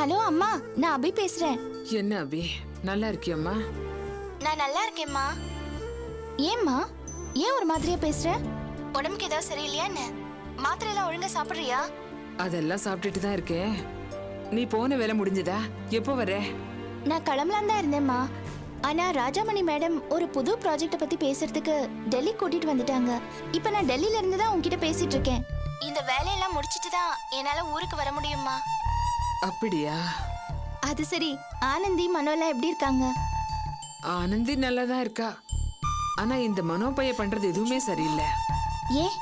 Hello அம்மா, நான் அபி பேசுறேன். என்ன அபி, நல்லா இருக்கியம்மா? நான் நல்லா இருக்கேம்மா. ஏம்மா, ஏன் ஒரு மாதிரியா பேசுற? உடம்புக்கு ஏதாவது சரியில்லையா என்ன? மாத்திரை எல்லாம் ஒழுங்கா சாப்பிடுறியா? அதெல்லாம் சாப்பிட்டுட்டு தான் இருக்கேன். நீ போன வேலை முடிஞ்சதா? எப்போ வர? நான் கிளம்பலாம் தான் இருந்தேம்மா. ஆனா ராஜாமணி மேடம் ஒரு புது ப்ராஜெக்ட பத்தி பேசுறதுக்கு டெல்லி கூட்டிட்டு வந்துட்டாங்க. இப்ப நான் டெல்லில இருந்து தான் உன்கிட்ட பேசிட்டு இருக்கேன். இந்த வேலையெல்லாம் முடிச்சிட்டு தான் என்னால ஊருக்கு வர முடியுமா? அப்படியா? அது சரி, ஆனந்தி மனோலாம் எப்படி இருக்காங்க? ஆனந்தி நல்லா தான் இருக்கா. ஆனா இந்த மனோ பையன் பண்றது எதுவுமே சரியில்லை. ஏன்,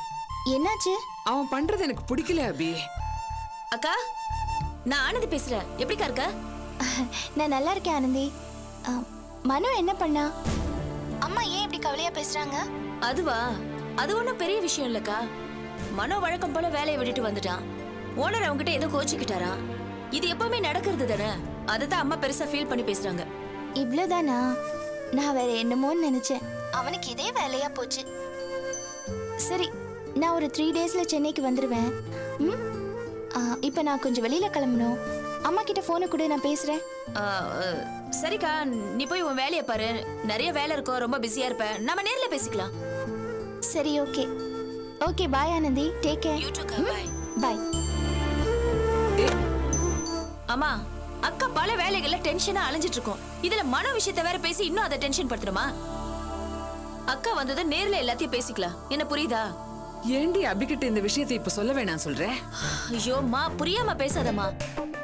என்னாச்சு? அவன் பண்றது எனக்கு பிடிக்கல அபி. அக்கா, நான் ஆனந்தி பேசுறேன். எப்படிக்கா இருக்க? நான் நல்லா இருக்கேன் ஆனந்தி. மனோ என்ன பண்ணா? அம்மா ஏன் இப்படி கவலையா பேசுறாங்க? அதுவா, அது ஒன்றும் பெரிய விஷயம் இல்லக்கா. மனோ வழக்கம் போல வேலையை விட்டுட்டு வந்துட்டான். ஓனர் அவங்ககிட்ட ஏதோ கோச்சிக்கிட்டாரா. இது எப்பவுமே நடக்கிறது தானே. அதுதான் அம்மா பெருசா ஃபீல் பண்ணி பேசுறாங்க. இவ்வளவுதானா? நான் வேற என்னமோன்னு நினைச்சேன். அவனுக்கு இதே வேலையா போச்சு. சரி, நான் ஒரு 3 டேஸ்ல சென்னைக்கு வந்துருவேன். இப்ப நான் கொஞ்சம் வெளியில கிளம்பணும். அம்மா கிட்ட போனை கூட நான் பேசுறேன். சரிக்கா, நீ போய் உன் வேலையை பாரு. நிறைய வேலை இருக்கும், ரொம்ப பிஸியா இருப்ப. நம்ம நேர்ல பேசிக்கலாம். சரி, okay. Okay, bye Anandhi. Take care. You too கா. பை. பை. அம்மா, அக்கா பல வேலைகள்ல டென்ஷனா அலைஞ்சிட்டு இருக்கோம். இதுல மனோ விஷயத்தை வேற பேசி இன்னும் அதை டென்ஷன் படுத்துறமா? அக்கா வந்தது நேர்ல எல்லாத்தையும் பேசிக்கலாம். என்ன புரியுதா? ஏண்டி அபிகிட்ட இந்த விஷயத்தை இப்ப சொல்ல வேணாம் சொல்ற? ஐயோம்மா, புரியாம பேசாதம்மா.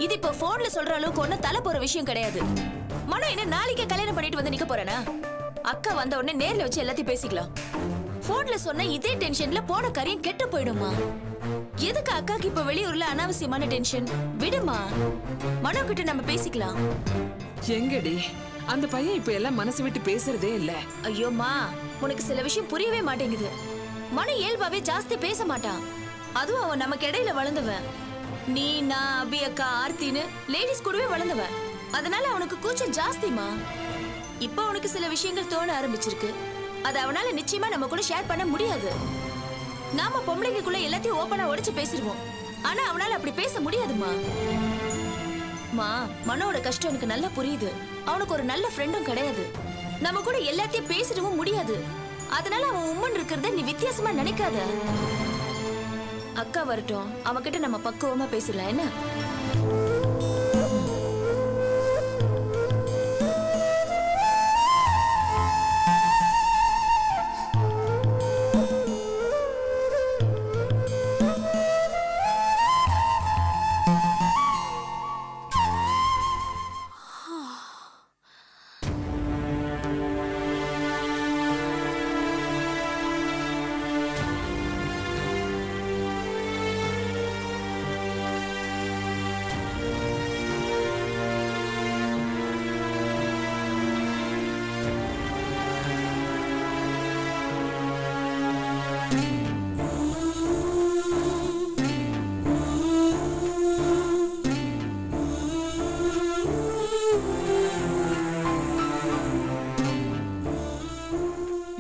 இது இப்ப போன்ல சொல்ற அளவுக்கு ஒன்னும் தலை போற விஷயம் கிடையாது. மனோ என்ன நாளைக்கே கல்யாணம் பண்ணிட்டு வந்து நிக்க போறானா? அக்கா வந்த உடனே நேர்ல வச்சு எல்லாத்தையும் பேசிக்கலாம். போன்ல சொன்ன இதே டென்ஷன்ல போன காரியம் கெட்டு போயிடுமா? எதுக்கு அக்காக்கு இப்ப வெளியூர்ல அனாவசியமான டென்ஷன்? விடுமா, மனோ கிட்ட நம்ம பேசிக்கலாம். எங்கடி அந்த பையன் இப்ப எல்லாம் மனசு விட்டு பேசுறதே இல்ல. ஐயோம்மா, உனக்கு சில விஷயம் புரியவே மாட்டேங்குது. மனோ இயல்பாவே ஜாஸ்தி பேச மாட்டான். அதுவும் அவன் நமக்கு இடையில வளர்ந்தவன். நீ, நான், அபி அக்கா, ஆர்த்தின்னு லேடிஸ் கூடவே வளர்ந்தவன். அதனால அவனுக்கு கூச்சம் ஜாஸ்திமா. இப்ப அவனுக்கு சில விஷயங்கள் தோண ஆரம்பிச்சிருக்கு. அது அவனால நிச்சயமா நம்ம கூட ஷேர் பண்ண முடியாது. நாம பொம்பளைங்களுக்குள்ள எல்லாத்தையும் ஓப்பனா உடைச்சு பேசிடுவோம். ஆனா அவனால அப்படி பேச முடியாதுமா. மனோட கஷ்டம் எனக்கு நல்லா புரியுது. அவனுக்கு ஒரு நல்ல ஃப்ரெண்டும் கிடையாது. நம்ம கூட எல்லாத்தையும் பேசிடவும் முடியாது. அதனால அவன் உம்மன் இருக்கிறத நீ வித்தியாசமா நினைக்காத. அக்கா வரட்டும், அவன்கிட்ட நம்ம பக்குவமா பேசலாம். என்ன?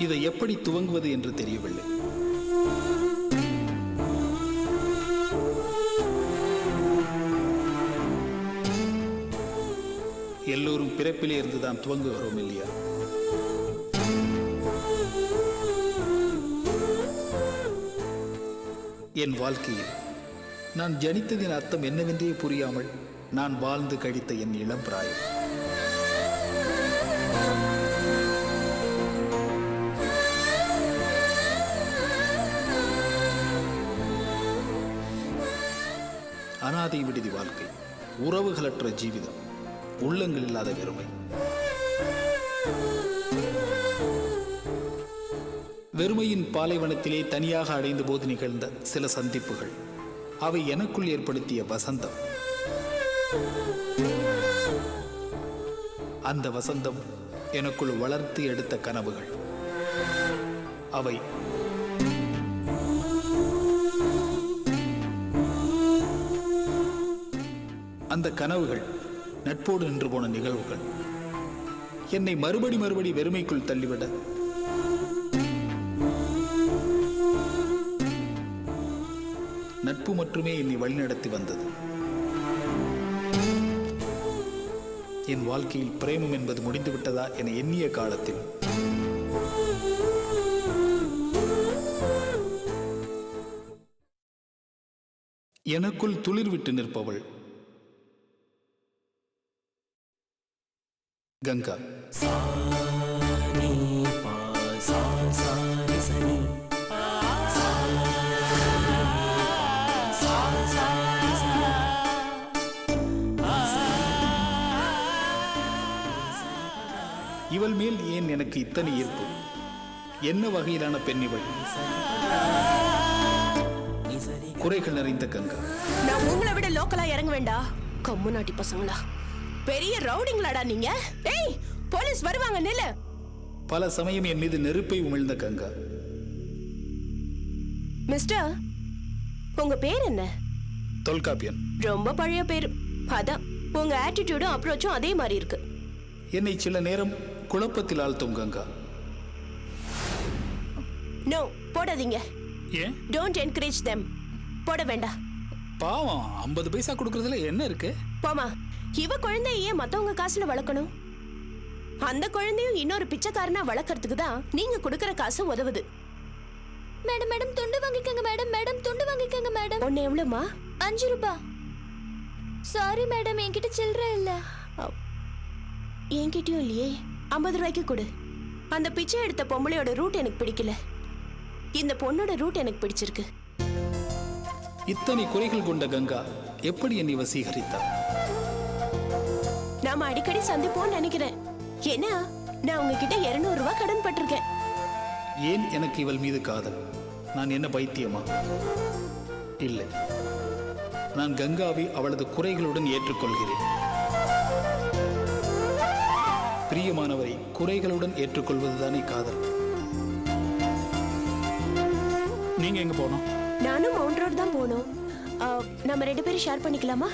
இதை எப்படி துவங்குவது என்று தெரியவில்லை. எல்லோரும் பிறப்பிலே இருந்துதான் துவங்குகிறோம் இல்லையா? என் வாழ்க்கையில் நான் ஜனித்ததின் அர்த்தம் என்னவென்றே புரியாமல் நான் வாழ்ந்து கழித்த என் இளம் பிராயம். அனாதை விடுதி வாழ்க்கை, உறவுகளற்ற ஜீவிதம், உள்ளங்கள் இல்லாத வெறுமை. வெறுமையின் பாலைவனத்திலே தனியாக அடைந்த போது நிகழ்ந்த சில சந்திப்புகள், அவை எனக்குள் ஏற்படுத்திய வசந்தம். அந்த வசந்தம் எனக்குள் வளர்த்து எடுத்த கனவுகள், அவை அந்த கனவுகள் நட்போடு நின்று போன நிகழ்வுகள் என்னை மறுபடி வெறுமைக்குள் தள்ளிவிட நட்பு மட்டுமே என்னை வழிநடத்தி வந்தது. என் வாழ்க்கையில் பிரேமம் என்பது முடிந்துவிட்டதா என எண்ணிய காலத்தில் எனக்குள் துளிர்விட்டு நிற்பவள் கங்கா. இவள் மேல் ஏன் எனக்கு இத்தனை ஈர்ப்பு? என்ன வகையிலான பெண் இவள்? குறைகள் நிறைந்த கங்கா. நான் உங்களை விட லோக்கலா இறங்க வேண்டா. கம்முனாட்டி பசங்களா, பெரிய ரவுடிங்களாடா நீங்க. ஏய், போலீஸ் வருவாங்க, நில்லு. பல சமயம் என் மீது நெருப்பை உமிழ்ந்த கங்கா. மிஸ்டர், உங்க பேர் என்ன? தொல்காப்பியன். ரொம்ப பழைய பேரு. அதான் உங்க ஆட்டிடியூடும் அப்ரோச்சும் அதே மாதிரி இருக்கு. என்னை சில நேரம் குழப்பத்தில் ஆழ்த்தும் கங்கா. நோ, போடாதீங்க. ஏன்? Don't encourage them. போட வேண்டாம். பாவம், 50 பைசா கொடுக்கறதுல என்ன இருக்கு? போமா. இவ குழந்தைய ஏன் மத்தவங்க காசுல வளர்க்கணும்? அந்த குழந்தையும் இன்னொரு பிச்சைக்காரனா வளர்க்கறதுக்கு தான் நீங்க கொடுக்கற காசு உதவுது. மேடம் மேடம் துண்டு வாங்கிக்கங்க மேடம். மேடம் துண்டு வாங்கிக்கங்க மேடம். ஒன்னு எவ்வளவுமா? 5 ரூபாய். சாரி மேடம், என்கிட்ட சில்லறை இல்ல. என்கிட்டயும் இல்லையே. 50 ரூபாய்க்கு கொடு. அந்த பிச்சை எடுத்த பொம்பளையோட ரூட் எனக்கு பிடிக்கல. இந்த பொண்ணோட ரூட் எனக்கு பிடிச்சிருக்கு. இத்தனை குறைகள் கொண்ட கங்கா எப்படி என்னை வசீகரித்தார்? நாம அடிக்கடி சந்திப்போம்னு நினைக்கிறேன். ஏன்னா நான் உங்ககிட்ட 200 ரூபாய் கடன் பட்டிருக்கேன். ஏன் எனக்கு இவள் மீது காதல்? நான் என்ன பைத்தியமா? இல்லை, நான் கங்காவை அவளது குறைகளுடன் ஏற்றுக்கொள்கிறேன். பிரியமானவரை குறைகளுடன் ஏற்றுக்கொள்வதுதானே காதல். நீங்க எங்க போனோம்? நானும் மவுண்ட் ரோட் தான் போனோம். நம்ம 2 பேரும் ஷேர் பண்ணிக்கலாமா?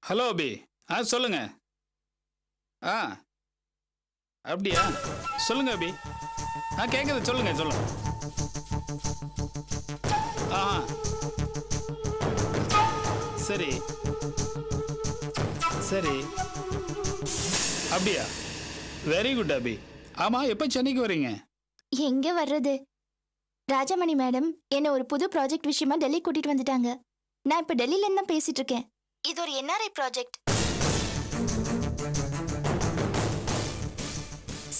ஹலோ அபி. சொல்லுங்க. அப்படியா? சொல்லுங்க அபி. கேட்குது, சொல்லுங்க சொல்லுங்க. சரி சரி, அப்படியா? வெரி குட் அபி. ஆமா, எப்போ சென்னைக்கு வரீங்க? எங்க வர்றது? ராஜாமணி மேடம் என்ன ஒரு புது ப்ராஜெக்ட் விஷயமா டெல்லி கூட்டிட்டு வந்துட்டாங்க. நான் இப்ப டெல்லியில இருந்து தான் பேசிட்டு இருக்கேன். இது ஒரு NRI ப்ராஜெக்ட்.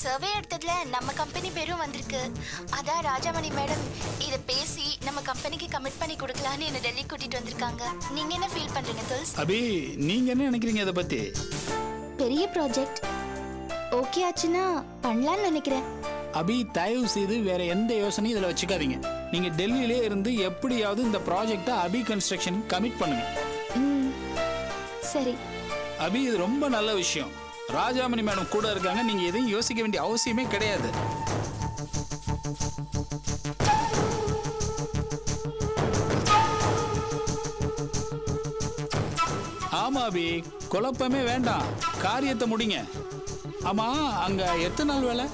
சர்வே எடுத்ததுல நம்ம கம்பெனி பேரும் வந்திருக்கு. அதான் ராஜாமணி மேடம் இத பேசி நம்ம கம்பெனிக்கு கமிட் பண்ணி கொடுக்கலான்னு என்ன டெல்லி கூட்டிட்டு வந்திருக்காங்க. நீங்க என்ன ஃபீல் பண்றீங்க துல்ஸ்? அபி, நீங்க என்ன நினைக்கிறீங்க இதை பத்தி? பெரிய ப்ராஜெக்ட் ஓகே ஆச்சுன்னா பண்ணலாம்னு நினைக்கிறேன். அபி, தயவு செய்து வேற எந்த யோசனையும் இதுல வச்சுக்காதீங்க. நீங்க டெல்லியிலே இருந்து எப்படியாவது இந்த ப்ராஜெக்டை அபி கன்ஸ்ட்ரக்ஷன் கமிட் பண்ணுங்க. சரி அபி, இது ரொம்ப நல்ல விஷயம். ராஜாமணி மேடம் கூட இருக்காங்க. நீங்க எதையும் யோசிக்க வேண்டிய அவசியமே கிடையாது. ஆமா அபி, குழப்பமே வேண்டாம். காரியத்தை முடிங்க. ஆமா, அங்க எத்தனை நாள் வேலை?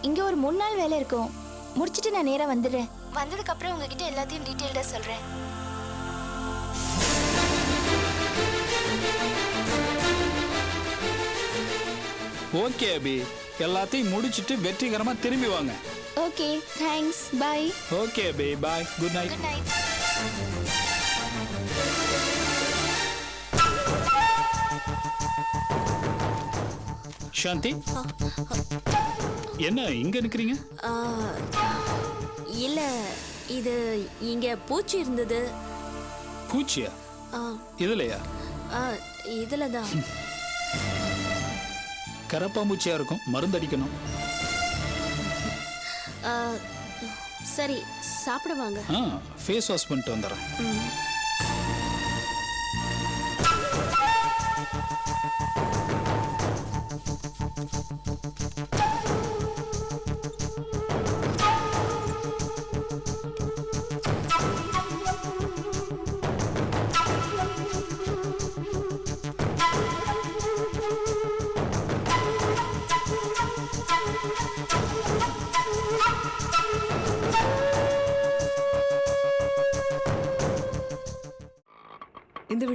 இங்க ஒரு 3 நாள் வேலை இருக்கும். முடிச்சிட்டு நான் நேரா வந்துடுறேன். வந்ததுக்கு அப்புறம் உங்ககிட்ட எல்லாத்தையும் டீடைல்டா சொல்றேன். ஓகே அபி, எல்லாத்தையும் முடிச்சிட்டு வெற்றிகரமா திரும்பி வாங்க. Okay, thanks. Bye. Okay Abhi, bye. Good night. Good night. Shanthi, என்ன இங்க நிக்கிறீங்க? இல்ல, இது இங்க பூச்சி இருந்தது. பூச்சியா? இதுலயா? இதுலதான். கரப்பாம்பூச்சியா இருக்கும், மருந்தடிக்கணும். சரி, சாப்பிடுவாங்க. ஃபேஸ் வாஷ் பண்ணிட்டு வந்துடுறேன்.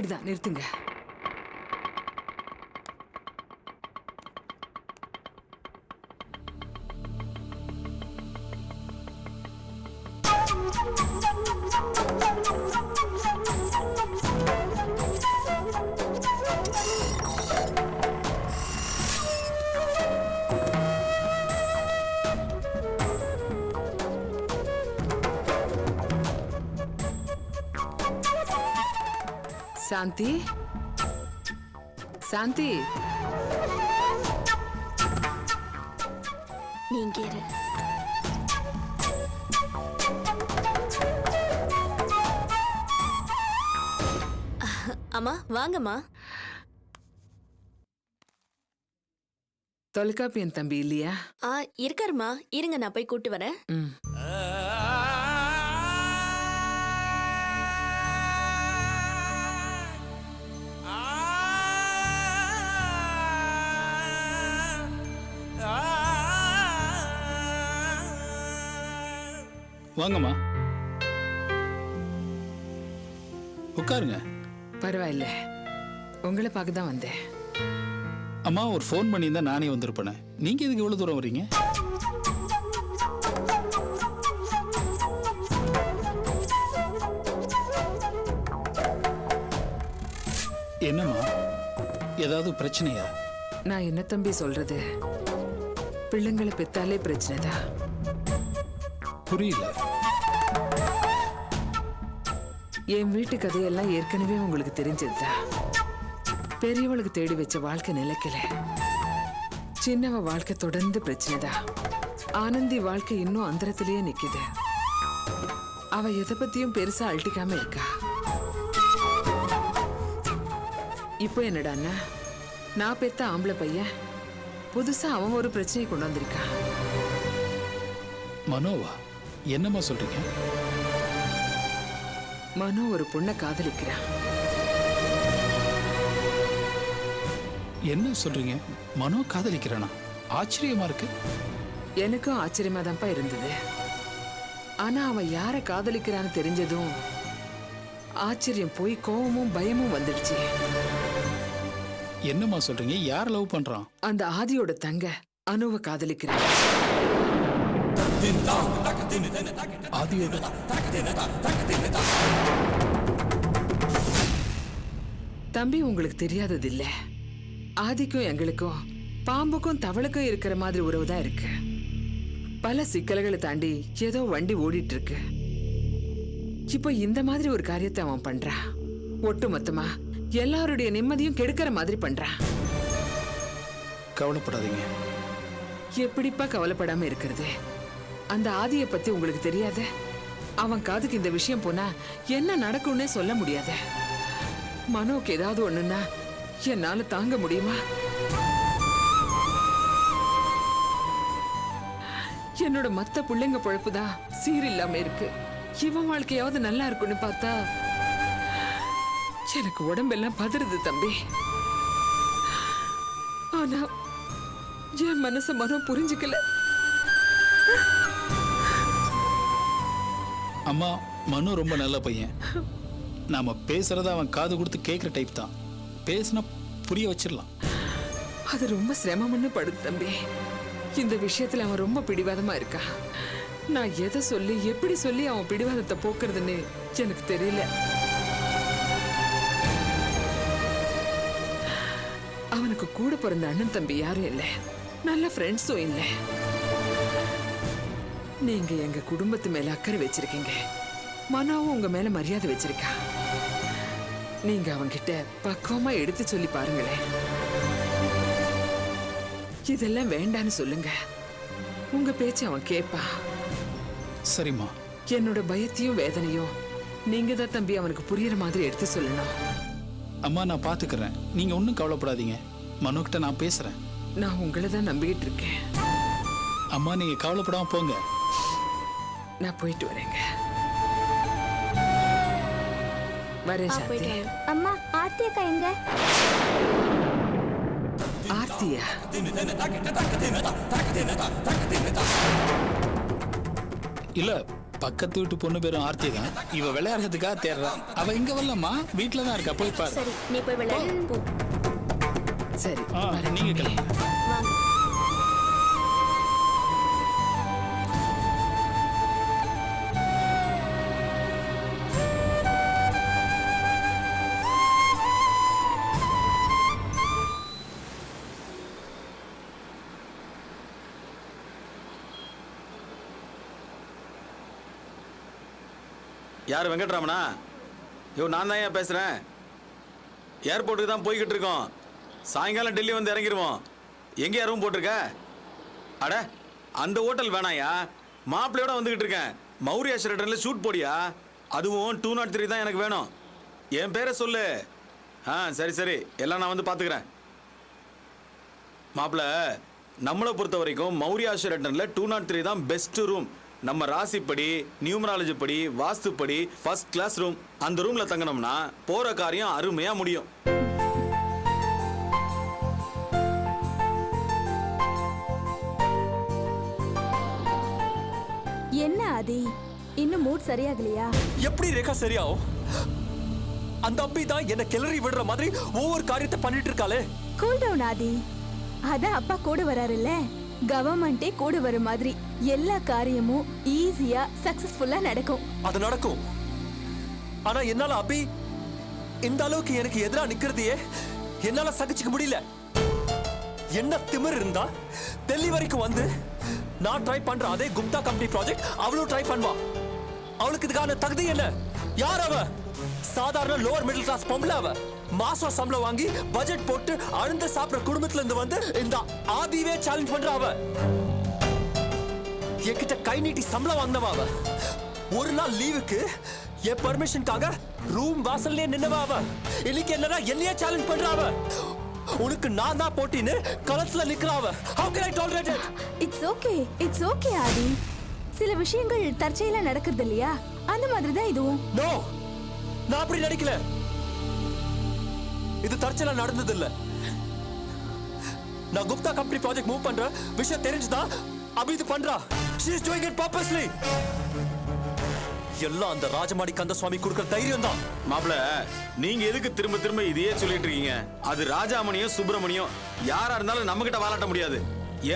இப்படிதான் நிறுத்துங்க. சாந்தி, சாந்தி, நீங்க இரு. அம்மா வாங்கம்மா. தொலைக்காப்பியன் தம்பி இல்லையா? இருக்காருமா, இருங்க நான் போய் கூட்டு வரேன். ம். வாங்கம்மா, உட்காருங்க. பரவாயில்ல, உங்களை பார்க்க தான் வந்தேன். அம்மா ஒரு ஃபோன் பண்ணியிருந்தா நானே வந்திருப்பேனே. நீங்க எதுக்கு இவ்வளவு தூரம் வரீங்க? என்னம்மா, ஏதாவது பிரச்சனையா? நான் என்ன தம்பி சொல்றது, பிள்ளைங்களை பெத்தாலே பிரச்சனைதான். புரியல. என் வீட்டு கதையெல்லாம் ஏற்கனவே உங்களுக்கு தெரிஞ்சதுதான். பெரியவளுக்கு தேடி வச்ச வாழ்க்கை நிலைக்கல, சின்னவ வாழ்க்கை தொடர்ந்து பிரச்சனைதான். ஆனந்தி வாழ்க்கை இன்னும் அந்தரத்திலேயே நிக்குது. அவ எதை பத்தியும் பெருசா அழட்டிக்காம இருக்கா. இப்போ என்னடான்னா, நான் பெத்த ஆம்பளை பையன் புதுசா அவன் ஒரு பிரச்சனையை கொண்டு வந்திருக்கான். மனோவா? என்னம்மா சொல்றீங்க? மனோ ஒரு பொண்ணை காதலிக்கிறான். என்ன சொல்றீங்க? மனோ காதலிக்கிறானா? ஆச்சரியமா இருக்கு. எனக்கும் ஆச்சரியமா தான்ப்பா இருந்தது. ஆனா அவன் யாரை காதலிக்கிறான்னு தெரிஞ்சதும் ஆச்சரியம் போய் கோவமும் பயமும் வந்துடுச்சு. என்னம்மா சொல்றீங்க? யார் லவ் பண்றான்? அந்த ஆதியோட தங்க அனுவை காதலிக்கிறான். ஆதியோட? தம்பி, உங்களுக்கு தெரியாதது இல்ல, ஆதிக்கும் எங்களுக்கும் பாம்புக்கும் தவளுக்கும் இருக்கிற மாதிரி உறவு தான் இருக்கு. பல சிக்கல்களை தாண்டி ஏதோ வண்டி ஓடிட்டு இருக்கு. இப்போ இந்த மாதிரி ஒரு காரியத்தை அவன் பண்றான். ஒட்டு மொத்தமா எல்லாருடைய நிம்மதியும் கெடுக்கிற மாதிரி பண்றான். கவலைப்படாதீங்க. எப்படிப்பா கவலைப்படாம இருக்கிறது? அந்த ஆதியை பத்தி உங்களுக்கு தெரியாத? அவன் காதுக்கு இந்த விஷயம் போனா என்ன நடக்கும்னே சொல்ல முடியாத. மனோக்கு ஏதாவது ஒண்ணுன்னா என்னால தாங்க முடியுமா? என்னோட மத்த பிள்ளைங்க பொழப்புதான் சீரில்லாம இருக்கு. இவன் வாழ்க்கையாவது நல்லா இருக்குன்னு பார்த்தா எனக்கு உடம்பெல்லாம் பதறுது தம்பி. ஆனா என் மனச மனம் புரிஞ்சுக்கல. அம்மா, மனு ரொம்ப நல்ல பையன். நாம பேசுறத அவன் காது கொடுத்து கேட்கிற டைப் தான். பேசினா புரிய வச்சிடலாம். அது ரொம்ப சிரமம்னு படுது தம்பி. இந்த விஷயத்துல அவன் ரொம்ப பிடிவாதமா இருக்கா. நான் எதை சொல்லி எப்படி சொல்லி அவன் பிடிவாதத்தை போக்குறதுன்னு எனக்கு தெரியல. அவனுக்கு கூட பிறந்த அண்ணன் தம்பி யாரும் இல்லை, நல்ல ஃப்ரெண்ட்ஸும் இல்லை. நீங்க எங்க குடும்பத்து மேல அக்கறை வச்சிருக்கீங்க, மனோவும் உங்க மேல மரியாதை வச்சிருக்கா. நீங்க அவன்கிட்ட பக்குவமா எடுத்து சொல்லி பாருங்களேன். இதெல்லாம் வேண்டான்னு சொல்லுங்க, உங்க பேச்சு அவன் கேட்பா. சரிம்மா. என்னோட பயத்தையும் வேதனையும் நீங்க தான் தம்பி அவனுக்கு புரியுற மாதிரி எடுத்து சொல்லணும். அம்மா, நான் பாத்துக்கிறேன். நீங்க ஒன்றும் கவலைப்படாதீங்க. மனோக்கிட்ட நான் பேசுறேன். நான் உங்களை தான் நம்பிக்கிட்டு இருக்கேன். அம்மா, நீங்க கவலைப்படாம போங்க. நான் போயிட்டு வரேங்க. வரேன் சாந்தி. அம்மா, ஆர்த்தி அக்கா எங்க? ஆர்த்தியா? இல்ல, பக்கத்து வீட்டு பொண்ணு பேரும் ஆர்த்தி தான். இவ விளையாடுறதுக்காக தேடுறா. அவ இங்க வரலம்மா, வீட்டுல தான் இருக்கா. போய் பாரு. சரி நீ போய் விளையாடு போ. சரி நீங்க கிளம்புங்க. வாங்க. யார் வெங்கட்ராமனா? நான் தான் ஏன் பேசுகிறேன். ஏர்போர்ட்டுக்கு தான் போய்கிட்டு இருக்கோம். சாயங்காலம் டெல்லி வந்து இறங்கிடுவோம். எங்கேயா ரூம் போட்டிருக்க? அட அந்த ஹோட்டல் வேணாயா, மாப்பிள்ளையோட வந்துக்கிட்டு இருக்கேன். மௌரியா ஷெரட்டனில் ஷூட் போடியா. அதுவும் 203 தான் எனக்கு வேணும். என் பேரை சொல்லு. சரி சரி, எல்லாம் நான் வந்து பார்த்துக்கிறேன். மாப்பிள்ள, நம்மளை பொறுத்த வரைக்கும் மௌரியா ஷெரட்டனில் 203 தான் பெஸ்ட் ரூம். நம்ம ராசிப்படி, நியூமராலஜி படி, வாஸ்துப்படி ஃபர்ஸ்ட் கிளாஸ் ரூம். அந்த ரூம்ல தங்கணும்னா போற காரியம் அருமையா முடியும். என்ன ஆதி, இன்னும் மூட் சரியாகலையா? எப்படி ரேகா சரியாகும்? அந்த அப்பி தான் என்ன கிளறி விடுற மாதிரி ஒவ்வொரு காரியத்தை பண்ணிட்டு இருக்காளே. கூல் டவுன் ஆதி. அதான் அப்பா கூட வராருல்ல, கவர்மெண்டே கூட வர மாதிரி எல்லா காரியமும் ஈஸியா சக்சஸ்ஃபுல்லா நடக்கும். அது நடக்கும். ஆனா என்னால அபி இந்த அளவுக்கு எனக்கு எதிரா நிக்கிறதையே என்னால சகிச்சுக்க முடியல. என்ன திமிர் இருந்தா டெல்லி வரைக்கும் வந்து நான் ட்ரை பண்ற அதே குப்தா கம்பெனி ப்ராஜெக்ட் அவளும் ட்ரை பண்ணுவா. அவளுக்கு இதுக்கான தகுதி என்ன? யார் அவ? சாதாரண லோவர் மிடில் கிளாஸ் பொம்பளை அவ. மாசம் சம்பளம் வாங்கி பட்ஜெட் போட்டு அழுந்த சாப்பிடுற குடும்பத்துல இருந்து வந்து இந்த ஆதிவே சேலஞ்ச் பண்ற அவ. என்கிட்ட கை நீட்டி சம்பளம் வாங்கினவா அவ. ஒரு நாள் லீவுக்கு என் பர்மிஷனுக்காக ரூம் வாசல்லே நின்னவா அவ. இன்னைக்கு என்னன்னா என்னையே சேலஞ்ச் பண்ற அவ. உனக்கு நான் தான் போட்டின்னு களத்துல நிக்கிறவ. How can I tolerate it? It's okay Aadhi. சில விஷயங்கள் தற்செயலா நடக்குது இல்லையா, அந்த மாதிரி தான் இதுவும். நோ, நான் அப்படி நினைக்கல. இது தற்செயலா நடந்தது இல்ல. நான் குப்தா கம்பெனி ப்ராஜெக்ட் மூவ் பண்ற விஷயம் தெரிஞ்சுதான் அபி இது பண்றா. She is doing it purposely. எல்லாம் அந்த ராஜமாடி கந்தசுவாமி கொடுக்கிற தைரியம் தான். மாப்பிள்ள, நீங்க எதுக்கு திரும்ப திரும்ப இதையே சொல்லிட்டு இருக்கீங்க? அது ராஜாமணியும் சுப்பிரமணியம் யாரா இருந்தாலும் நம்ம கிட்ட வாலாட்ட முடியாது.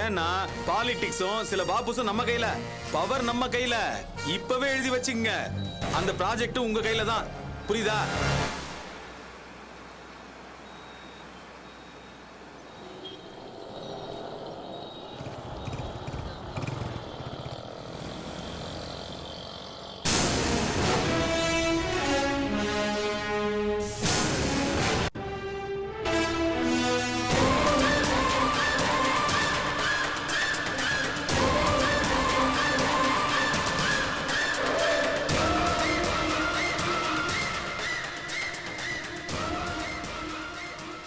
ஏன்னா பாலிடிக்ஸும் சில பாப்புஸும் நம்ம கையில, பவர் நம்ம கையில. இப்பவே எழுதி வச்சுங்க, அந்த ப்ராஜெக்ட் உங்க கையில தான். புரியுதா?